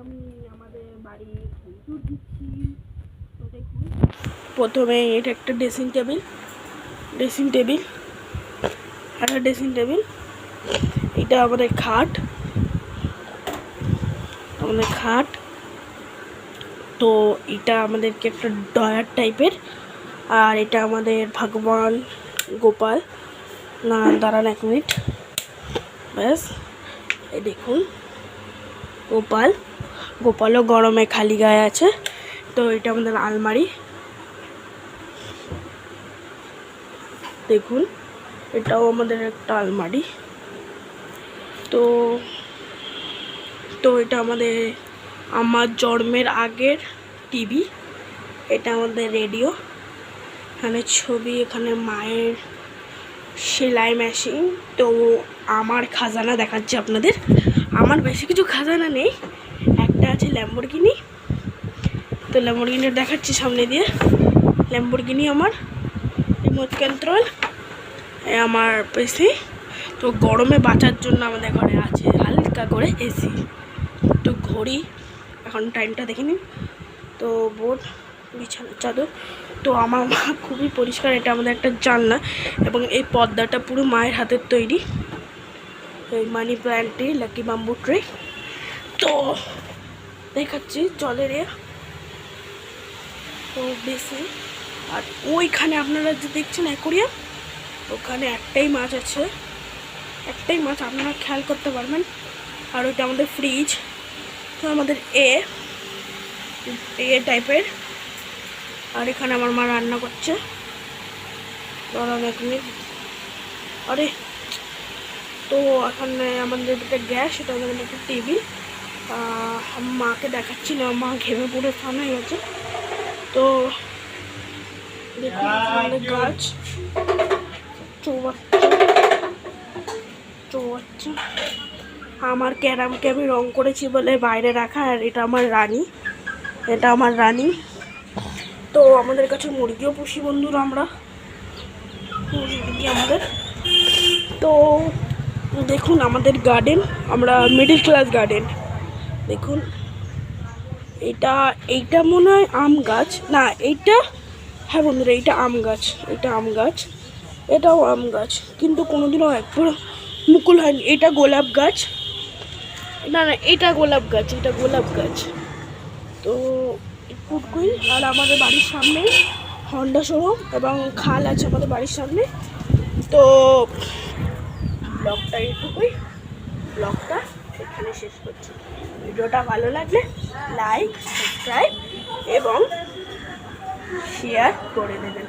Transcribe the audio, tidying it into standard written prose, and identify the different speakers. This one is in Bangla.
Speaker 1: আমি আমাদের বাড়ি ট্যুর দিচ্ছি। তো দেখুন, প্রথমে এটা একটা ড্রেসিং টেবিল, একটা ড্রেসিং টেবিল। এটা আমাদের খাট, তো এটা আমাদেরকে একটা ডয়ার টাইপের। আর এটা আমাদের ভগবান গোপাল, না দাঁড়ান 1 মিনিট, ব্যাস এই দেখুন গোপালও গরমে খালি গায়ে আছে। তো এটা আমাদের আলমারি, দেখুন এটাও আমাদের একটা আলমারি। তো এটা আমার জন্মের আগের টিভি। এটা আমাদের রেডিও, এখানে ছবি, এখানে মায়ের সেলাই মেশিন। তো আমার খাজানা দেখাচ্ছি আপনাদের। আমার বেশি কিছু খাজানা নেই, একটা আছে ল্যাম্বরগিনি। তো ল্যাম্বরগিনি দেখাচ্ছি সামনে দিয়ে। ল্যাম্বরগিনি আমার রিমোট কন্ট্রোল, আমার পিসি। তো গরমে বাঁচার জন্য আমাদের ঘরে আছে হালকা করে এসি। তো ঘড়ি, এখন টাইমটা দেখে নিন। তো বোর্ড, বিছানার চাদর। তো আমার মা খুবই পরিষ্কার। এটা আমাদের একটা জানলা, এবং এই পর্দাটা পুরো মায়ের হাতের তৈরি। এই মানি প্ল্যান্টটি, লাকি বাম্বু ট্রি। তো দেখাচ্ছি জলের তো বেশি। আর ওইখানে আপনারা যে দেখছেন অ্যাকোরিয়াম, ওখানে একটাই মাছ আছে, আপনারা খেয়াল করতে পারবেন। আর ওইটা আমাদের ফ্রিজ। তো আমাদের এ টাইপের। আর এখানে আমার মা রান্না করছে, ধরুন 1 মিনিট। আরে, তো এখানে আমাদের একটা গ্যাস, এটা আমাদের একটা টেবিল। মাকে দেখাচ্ছি না, মা ঘেমে পুরো ফান হয়ে গেছে। তো দেখুন আমাদের গাছ, চৌবাচ্চা। আমার ক্যারামকে আমি রং করেছি বলে বাইরে রাখা। আর এটা আমার রানী, তো আমাদের কাছে মুরগিও পুষি বন্ধুরা, আমরা মুরগি আমাদের। তো দেখুন আমাদের গার্ডেন, আমরা মিডল ক্লাস গার্ডেন। দেখুন এইটা মনে হয় আম গাছ, না এইটা, হ্যাঁ বন্ধুরা এইটা আম গাছ, এটাও আম গাছ, কিন্তু কোনোদিনও একবার মুকুল হয়নি। এটা গোলাপ গাছ, না এটা গোলাপ গাছ। তো ফুটকুই। আর আমাদের বাড়ির সামনে হন্ডা শোরুম এবং খাল আছে আমাদের বাড়ির সামনে। তো ব্লগটা এইটুকুই, ব্লগটা এখানে শেষ করছি। ভিডিওটা ভালো লাগলে লাইক, সাবস্ক্রাইব এবং শেয়ার করে দেবেন।